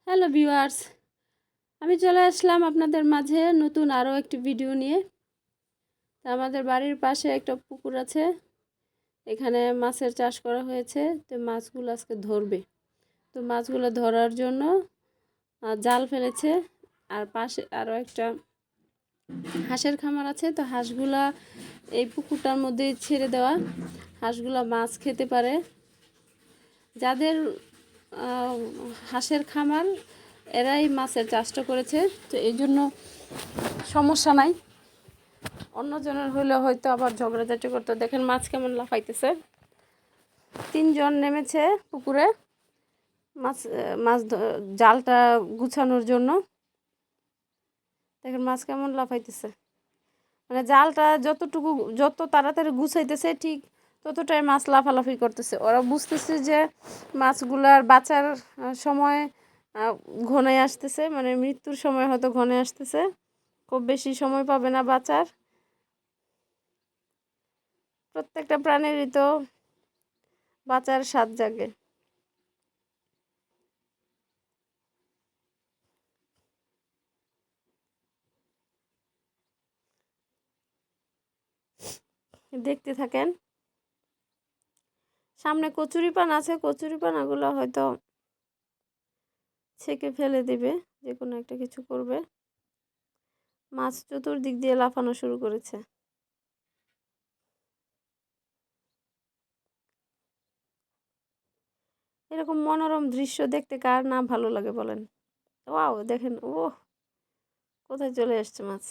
Hello viewers, আমি চলে আসলাম আপনাদের মাঝে নতুন আরও একটি ভিডিও নিয়ে। তো আমাদের বাড়ির পাশে একটা পুকুর আছে, এখানে মাছের চাষ করা হয়েছে। তো মাছগুলো আজকে ধরবে। তো মাছগুলো ধরার জন্য জাল ফেলেছে। আর পাশে আরও একটা হাঁসের খামার আছে। তো হাঁসগুলা এই পুকুরটার মধ্যে ছেড়ে দেওয়া। হাঁসগুলা মাছ খেতে পারে। যাদের হাঁসের খামার এরাই মাছের চাষটা করেছে, তো এই জন্য সমস্যা নাই। অন্যজনের হইলে হয়তো আবার ঝগড়াঝাটি করতো। দেখেন মাছ কেমন লাফাইতেছে। 3 জন নেমেছে পুকুরে মাছ জালটা গুছানোর জন্য। দেখেন মাছ কেমন লাফাইতেছে। মানে জালটা যত তাড়াতাড়ি গুছাইতেছে ঠিক ততটাই মাছ লাফালাফি করতেছে। ওরা বুঝতেছে যে মাছগুলার বাঁচার সময় ঘনায় আসতেছে, মানে মৃত্যুর সময় হয়তো ঘনায় আসতেছে। খুব বেশি সময় পাবে না বাঁচার। প্রত্যেকটা প্রাণীরই তো বাঁচার স্বাদ জাগে। দেখতে থাকেন। সামনে কচুরিপানা আছে, কচুরিপানাগুলো হয়তো ছেঁকে ফেলে দিবে, যে কোনো একটা কিছু করবে। মাছ চতুর্দিক দিয়ে লাফানো শুরু করেছে। এরকম মনোরম দৃশ্য দেখতে কার না ভালো লাগে বলেন। ওয়াও, দেখেন ও কোথায় চলে আসছে মাছ।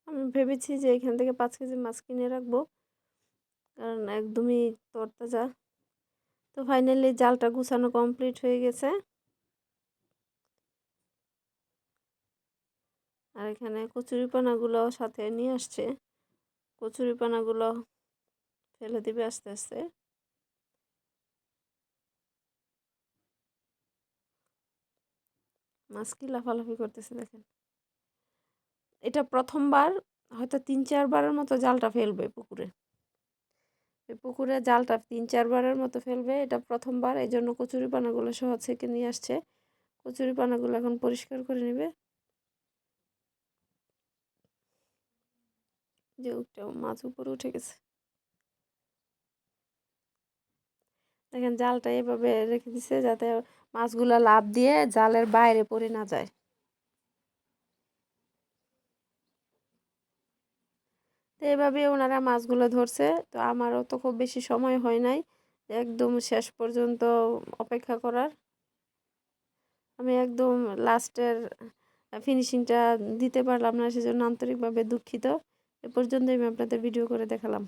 আমি ভেবেছি যে এখান থেকে 5 কেজি মাছ কিনে রাখবো, কারণ একদমই তরতাজা। তো ফাইনালি জালটা গুছানো কমপ্লিট হয়ে গেছে। আর এখানে কচুরিপানাগুলো সাথে নিয়ে আসছে। কচুরিপানাগুলো ফেলে দিবে আস্তে আস্তে। মাছ কি লাফালাফি করতেছে দেখেন। এটা প্রথমবার, হয়তো 3-4 বারের মতো জালটা ফেলবে পুকুরে। এই পুকুরে জালটা 3-4 বারের মতো ফেলবে, এটা প্রথমবার। এই জন্য কচুরিপানাগুলো সহ ছেঁকে নিয়ে আসছে। কচুরিপানাগুলো এখন পরিষ্কার করে নেবে। যে মাছ উপরে উঠে গেছে। দেখেন জালটা এভাবে রেখে দিছে যাতে মাছগুলো লাফ দিয়ে জালের বাইরে পড়ে না যায়। তো এভাবে ওনারা মাছগুলো ধরছে। তো আমারও তো খুব বেশি সময় হয় নাই একদম শেষ পর্যন্ত অপেক্ষা করার। আমি একদম লাস্টের ফিনিশিংটা দিতে পারলাম না, সেজন্য আন্তরিকভাবে দুঃখিত। এ পর্যন্তই আমি আপনাদের ভিডিও করে দেখালাম।